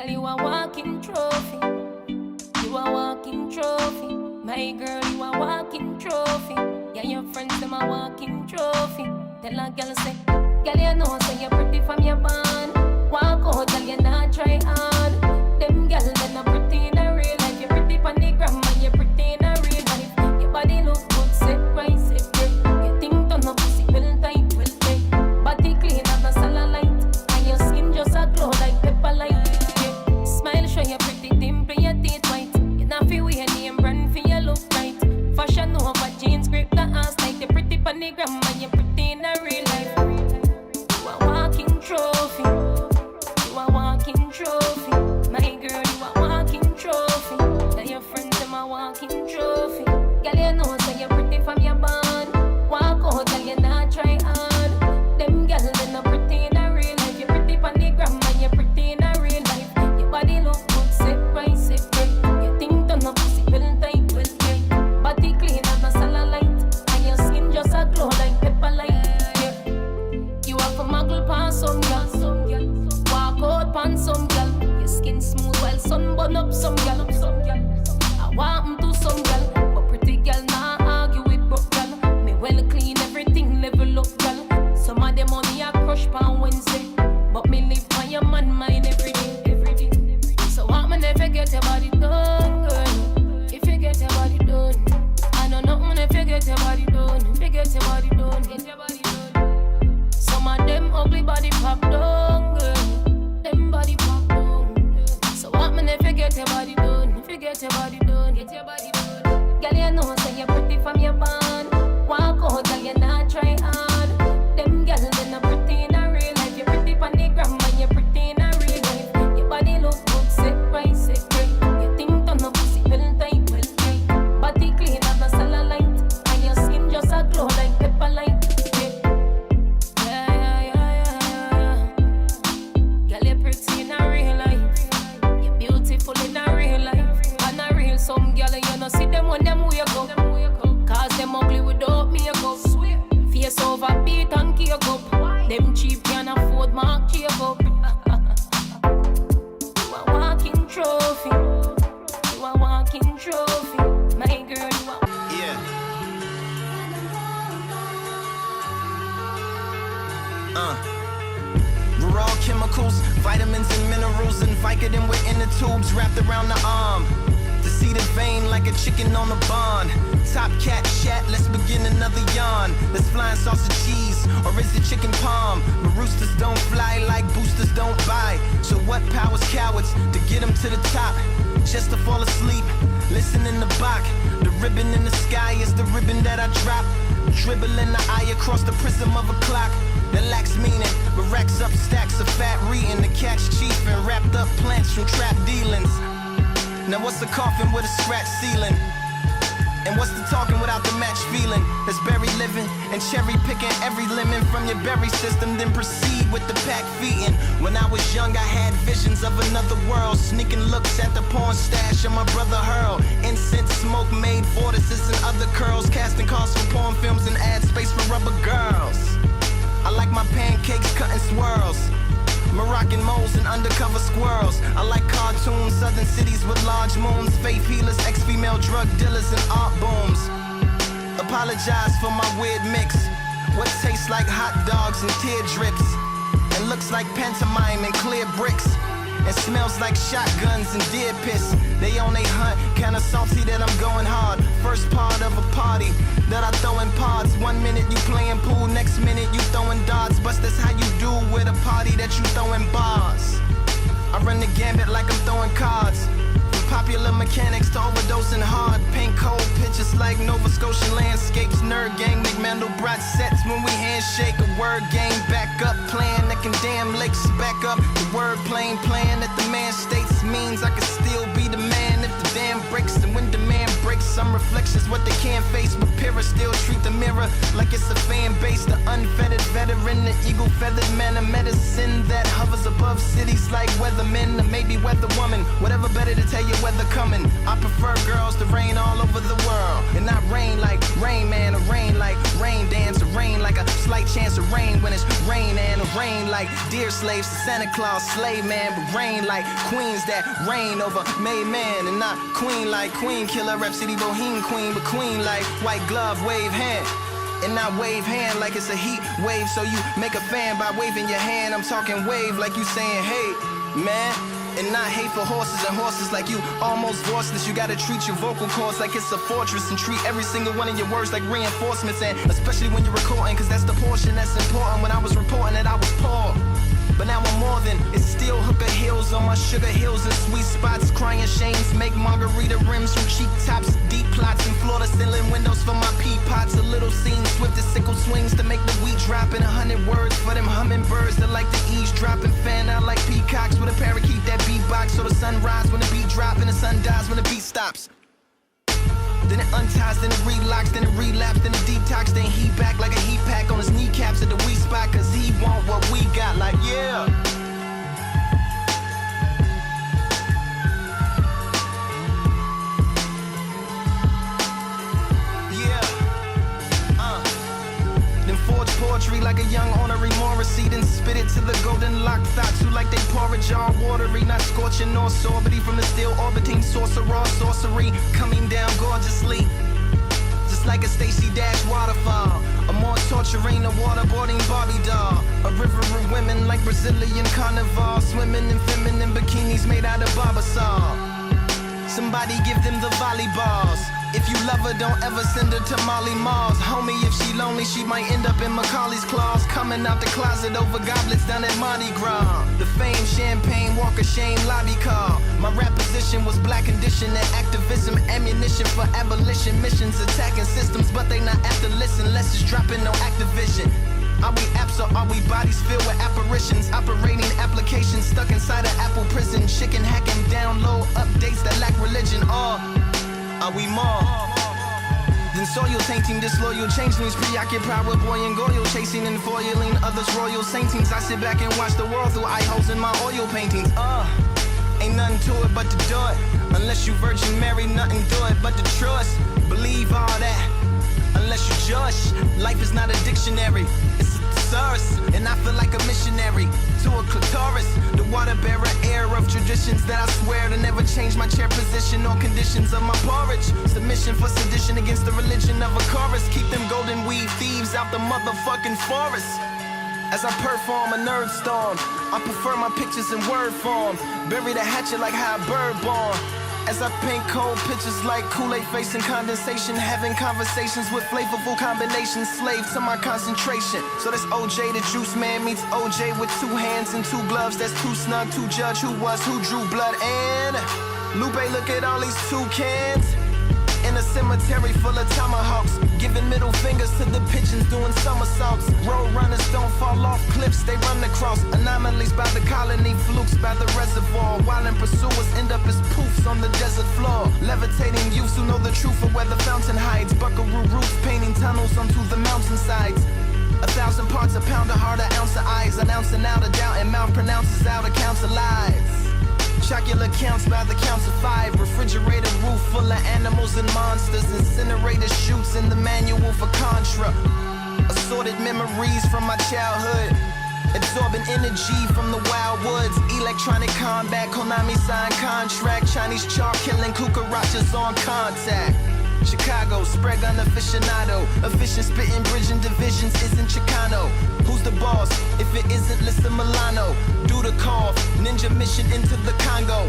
Girl, you a walking trophy. You a walking trophy. My girl, you a walking trophy. Yeah, your friends, them a walking trophy. Tell a girl say, girl, you know say you're pretty from your band. Walk out, girl, you not try hard. Them girl, they not pretty in a real life. You're pretty on the gram and you're pretty in a real life. Your body look good, set right, set right. You think turn up pussy, well tight, well tight. Body clean as a cellulite. And your skin just a glow like pepper light. Yeah. Smile, show you pretty dimple, your teeth white. You not feel wear name brand for your look right. Fashion over jeans, grip the ass like the pretty on the gram and you're pretty in a real life. You a walking trophy. You a walking trophy. My girl, you a walking trophy. Now your friends, them a walking trophy. Girl, you know say you're pretty from your band. Walk out, girl, you not try hard. Them girl, they not pretty in a real life. You're pretty on the gram and you're pretty in a real life. Your body look good, set right, set right. You think turn up pussy, well tight, well tight. Body clean as a cellulite. And your skin just a glow like pepper light. Yeah. You have a muggle pan some girl. Walk out pan some girl. Your skin smooth while sun burn up some girl. I want 'em to some girl. But pretty girl nah argue with broke girl. Me well clean everything level up girl. Some of them money I crush pan Wednesday. But me live by your man mind every day, every day. So what man if you get your body done, girl? If you get your body done, I know nothing if you get your body done. If you get your body done, get your body done. Some of them ugly body pop down, girl. Them body pop down. So what man if you get your body done? If you get your body done, get your body done. Girl, you know say you're pretty from your band. Walk out, girl, you not try hard. Them girl, they not pretty in a real life. You're pretty on the gram and you're pretty in a real life. Your body look good, set right, set right. You think turn up pussy, well tight, well tight. Body clean as a cellulite. And your skin just a glow like pepper light. Girl, you're pretty in a real life. You're beautiful in a real life. And a real some girl, you know see them when them wake up. Cause them ugly without makeup. Face over beat and cake up. Them cheap can afford mark cake up. You a walking trophy. You a walking trophy. My girl, you a Yeah. We're all chemicals, vitamins and minerals, and Vicodin we're in the tubes wrapped around the arm. To see the vein like a chicken on a bond. Top cat chat, let's begin another yawn. Let's flying sausage cheese, or is it chicken palm? But roosters don't fly like boosters don't buy. So what powers cowards to get them to the top? Just to fall asleep, listen in the Bach. The ribbon in the sky is the ribbon that I drop. Dribbling the eye across the prism of a clock that lacks meaning, but racks up stacks of fat reading. The catch chief and wrapped up plants from trap dealings. Now what's a coffin with a scratch ceiling? And what's the talking without the match feeling? That's berry living and cherry picking every lemon from your berry system, then proceed with the pack feeding. When I was young, I had visions of another world, sneaking looks at the porn stash of my brother Hurl. Incense smoke made vortices and other curls, casting calls for porn films and ad space for rubber girls. I like my pancakes cut in swirls, Moroccan moles and undercover squirrels. I like cartoons, southern cities with large moons, faith healers, ex-female drug dealers and art booms. Apologize for my weird mix. What tastes like hot dogs and tear drips, and looks like pantomime and clear bricks, and smells like shotguns and deer piss. They on they hunt, kinda salty that I'm going hard. First part of a party that I throw in pods. 1 minute you playing pool, next minute you throwing darts. But that's how you do with a party that you throwing bars. I run the gambit like I'm throwing cards. From popular mechanics to overdosing hard. Paint cold pictures like Nova Scotian landscapes. Nerd gang, McMandelbrot sets when we handshake. A word game, back up, plan that can damn licks back up. The word plain plan that the man states means I can still be the man if the damn brakes. And when demand breaks, some reflections what they can't face. But Pyrrha still treat the mirror like it's a fan base. The unfettered veteran, the eagle feathered man of medicine that hovers above cities like weathermen, or maybe weather woman. Whatever better to tell you weather coming. I prefer girls to rain all over the world, and not rain like Rain Man, or rain like rain dance, or rain like a slight chance of rain when it's rain, and a rain like dear slaves to Santa Claus, slave man, but rain like queens that reign over made man, and not queen like Queen Killer, Rhapsody Bohemian Queen, but queen like white glove wave hand. And not wave hand like it's a heat wave, so you make a fan by waving your hand. I'm talking wave like you saying hey, man. And not hate for horses and horses like you almost voiceless. You gotta treat your vocal cords like it's a fortress, and treat every single one of your words like reinforcements. And especially when you're recording, cause that's the portion that's important. When I was reporting that I was poor, but now I'm more than, it's still hooker hills on my sugar hills and sweet spots. Crying shames make margarita rims from cheek tops. Deep plots and floor to ceiling windows for my pea pots. A little scene, swift as sickle swings to make the wheat drop. In 100 words for them hummingbirds that like to eavesdrop and fan out like peacocks with a parakeet that beatbox. So the sun rise when the beat drop and the sun dies when the beat stops. Then it unties, then it relocks, then it relapse, then it detox, then he back like a heat pack on his kneecaps at the weak spot, cause he want what we got, like yeah. Then forge poetry like a young honorary Morrissey, then spit it to the golden locked thoughts who like they porridge all watery, not scorching nor sorbity from the still orbiting sorcerer sorcery, coming down gorgeously, just like a Stacy Dash waterfall, a more torturing, a waterboarding Barbie doll, a river of women like Brazilian carnival, swimming in feminine bikinis made out of barbasol. Somebody give them the volleyballs. If you love her, don't ever send her to Molly Malls. Homie, if she lonely, she might end up in Macaulay's claws, coming out the closet over goblets down at Mardi Gras. The fame, champagne, walk of shame, lobby call. My rap position was black condition and activism, ammunition for abolition missions, attacking systems, but they not after listen, less is dropping no Activision. Are we apps or are we bodies filled with apparitions? Operating applications stuck inside an Apple prison. Chicken hacking download updates that lack religion. Or are we more than soil tainting? Disloyal changelings preoccupied with boy and goyle, chasing and foiling others royal saintings. I sit back and watch the world through eye holes in my oil paintings. Ain't nothing to it but to do it. Unless you Virgin Mary, nothing do it but to trust. Believe all that. Unless you judge, life is not a dictionary, it's a thesaurus, and I feel like a missionary to a clitoris, the water bearer air of traditions that I swear to never change my chair position or conditions of my porridge. Submission for sedition against the religion of a chorus. Keep them golden weed thieves out the motherfucking forest. As I perform a nerd storm, I prefer my pictures in word form. Bury the hatchet like how a bird born. As I paint cold pictures like Kool-Aid facing condensation, having conversations with flavorful combinations, slave to my concentration. So this OJ the juice man meets OJ with two hands and two gloves. That's too snug to judge who was who drew blood. And Lupe, look at all these toucans in a cemetery full of tomahawks, giving middle fingers to the pigeons doing somersaults. Road runners don't fall off cliffs, they run across anomalies by the colony, flukes by the reservoir. While in pursuers end up as poofs on the desert floor. Levitating youths who know the truth of where the fountain hides. Buckaroo roofs painting tunnels onto the mountainsides. 1,000 parts a pound, a heart, an ounce of eyes, an ounce and out of doubt, and mouth pronounces out accounts of lies. Chocolate counts by the counts of 5. Refrigerator roof full of animals and monsters. Incinerator shoots in the manual for Contra. Assorted memories from my childhood. Absorbing energy from the wild woods. Electronic combat, Konami signed contract. Chinese chalk killing cucarachas on contact. Chicago, spread gun aficionado. Efficient spitting, bridging divisions isn't Chicano. Who's the boss? If it isn't Lisa Milano. Do the cough, ninja mission into the Congo.